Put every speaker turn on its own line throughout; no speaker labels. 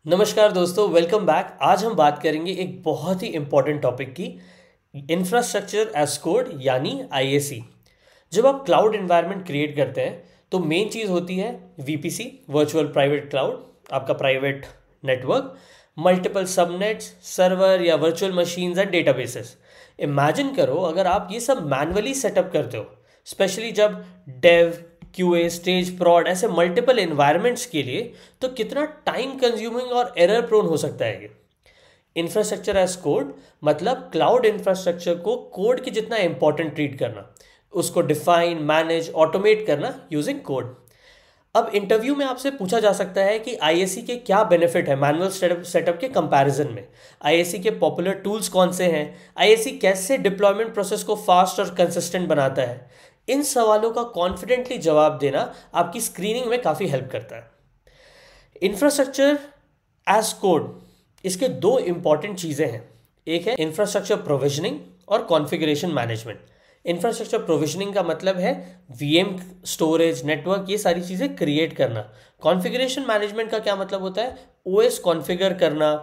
नमस्कार दोस्तों, welcome back. आज हम बात करेंगे एक बहुत ही इंपॉर्टेंट टॉपिक की, इंफ्रास्ट्रक्चर एज कोड यानी आईएसी। जब आप क्लाउड एनवायरनमेंट क्रिएट करते हैं तो मेन चीज़ होती है वीपीसी, वर्चुअल प्राइवेट क्लाउड, आपका private network, multiple subnets, server या virtual machines and databases. Imagine करो अगर आप ये सब मैन्युअली सेटअप करते हो, स्पेशली जब डेव, क्यूए, स्टेज, प्रॉड ऐसे मल्टीपल एनवायरनमेंट्स के लिए, तो कितना टाइम कंज्यूमिंग और एरर प्रोन हो सकता है ये। इंफ्रास्ट्रक्चर एज कोड मतलब क्लाउड इंफ्रास्ट्रक्चर को कोड के जितना इंपॉर्टेंट ट्रीट करना, उसको डिफाइन, मैनेज, ऑटोमेट करना यूजिंग कोड। अब इंटरव्यू में आपसे पूछा जा सकता है कि आईएसी के क्या बेनिफिट है मैनुअल सेटअप के कंपैरिजन में, आईएसी के पॉपुलर टूल्स कौन से हैं, आईएसी कैसे डिप्लॉयमेंट प्रोसेस को फास्ट और कंसिस्टेंट बनाता है। इन सवालों का कॉन्फिडेंटली जवाब देना आपकी स्क्रीनिंग में काफ़ी हेल्प करता है। इंफ्रास्ट्रक्चर एज कोड, इसके दो इंपॉर्टेंट चीज़ें हैं। एक है इंफ्रास्ट्रक्चर प्रोविजनिंग और कॉन्फ़िगरेशन मैनेजमेंट। इंफ्रास्ट्रक्चर प्रोविजनिंग का मतलब है वीएम, स्टोरेज, नेटवर्क, ये सारी चीज़ें क्रिएट करना। कॉन्फ़िगरेशन मैनेजमेंट का क्या मतलब होता है? ओएस कॉन्फ़िगर करना,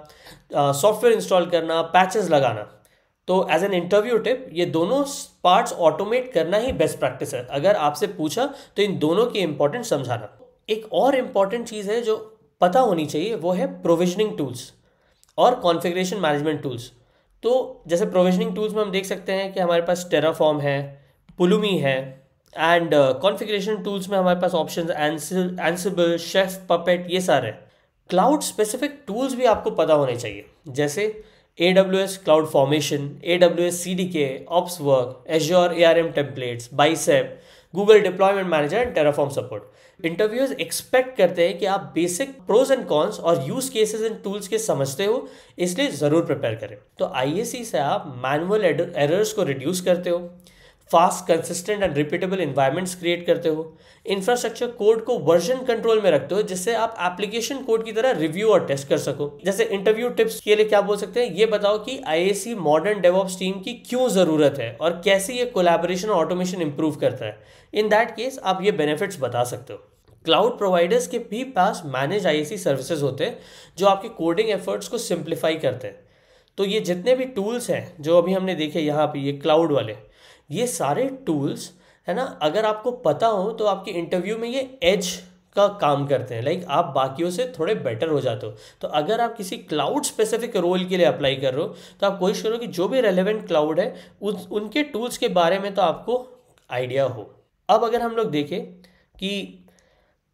सॉफ्टवेयर इंस्टॉल करना, पैचेस लगाना। तो एज एन इंटरव्यू टिप, ये दोनों पार्ट्स ऑटोमेट करना ही बेस्ट प्रैक्टिस है। अगर आपसे पूछा तो इन दोनों की इंपॉर्टेंस समझाना। एक और इंपॉर्टेंट चीज़ है जो पता होनी चाहिए, वो है प्रोविजनिंग टूल्स और कॉन्फ़िगरेशन मैनेजमेंट टूल्स। तो जैसे प्रोविजनिंग टूल्स में हम देख सकते हैं कि हमारे पास टेराफॉर्म है, पुलुमी है, एंड कॉन्फ़िगरेशन टूल्स में हमारे पास ऑप्शन एंसिबल, शेफ, पपेट, ये सारे। क्लाउड स्पेसिफिक टूल्स भी आपको पता होने चाहिए, जैसे AWS cloud formation, AWS CDK, OpsWork, Azure ARM templates, Bicep, Google Deployment Manager and Terraform support. Interviewers expect करते हैं कि आप बेसिक प्रोज एंड कॉन्स और यूज केसेस इन टूल्स के समझते हो, इसलिए ज़रूर प्रिपेयर करें। तो आईएसी से आप मैनुअल एरर्स को रिड्यूस करते हो, fast, consistent and repeatable environments create करते हो, इंफ्रास्ट्रक्चर कोड को वर्जन कंट्रोल में रखते हो जिससे आप एप्लीकेशन कोड की तरह रिव्यू और टेस्ट कर सको। जैसे इंटरव्यू टिप्स के लिए क्या बोल सकते हैं, ये बताओ कि आईएसी मॉडर्न डेवऑप्स टीम की क्यों ज़रूरत है और कैसे ये कोलैबोरेशन और ऑटोमेशन इंप्रूव करता है। इन दैट केस आप ये बेनिफिट्स बता सकते हो। क्लाउड प्रोवाइडर्स के भी पास मैनेज आईएसी सर्विसेज होते हैं जो आपके कोडिंग एफर्ट्स को सिंप्लीफाई करते हैं। तो ये जितने भी टूल्स हैं जो अभी हमने देखे यहाँ पे, ये क्लाउड वाले, ये सारे टूल्स है ना, अगर आपको पता हो तो आपके इंटरव्यू में ये एज का काम करते हैं। लाइक आप बाकियों से थोड़े बेटर हो जाते हो। तो अगर आप किसी क्लाउड स्पेसिफिक रोल के लिए अप्लाई कर रहे हो तो आप कोशिश करो कि जो भी रेलेवेंट क्लाउड है उनके टूल्स के बारे में तो आपको आइडिया हो। अब अगर हम लोग देखें कि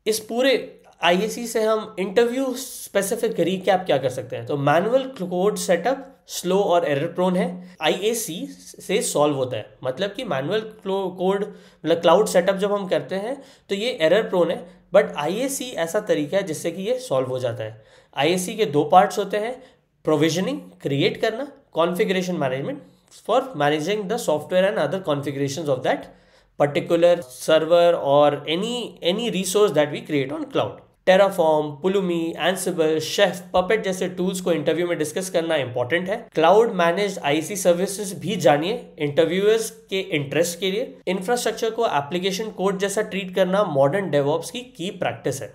इस पूरे आईएसी से हम इंटरव्यू स्पेसिफिक रिकैप क्या कर सकते हैं, तो मैनुअल कोड सेटअप स्लो और एरर प्रोन है, आईएसी से सॉल्व होता है। मतलब कि मैनुअल कोड मतलब क्लाउड सेटअप जब हम करते हैं तो ये एरर प्रोन है, बट आईएसी ऐसा तरीका है जिससे कि ये सॉल्व हो जाता है। आईएसी के दो पार्ट्स होते हैं, प्रोविजनिंग क्रिएट करना, configuration management for managing the software and other configurations of that particular server or any resource that we create on cloud. Terraform, Pulumi, Ansible, Chef, Puppet जैसे tools को interview में discuss करना important है। Cloud managed IC services भी जानिए interviewers के interest के लिए। इंफ्रास्ट्रक्चर को एप्लीकेशन कोड जैसा ट्रीट करना मॉडर्न डेवऑप्स की प्रैक्टिस है।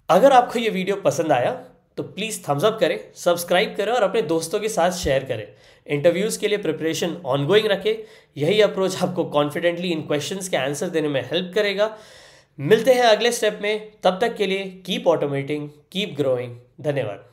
अगर आपको ये वीडियो पसंद आया तो प्लीज़ थम्स अप करें, सब्सक्राइब करें और अपने दोस्तों के साथ शेयर करें। इंटरव्यूज़ के लिए प्रिपरेशन ऑनगोइंग रखें। यही अप्रोच आपको कॉन्फिडेंटली इन क्वेश्चंस के आंसर देने में हेल्प करेगा। मिलते हैं अगले स्टेप में, तब तक के लिए कीप ऑटोमेटिंग, कीप ग्रोइंग। धन्यवाद।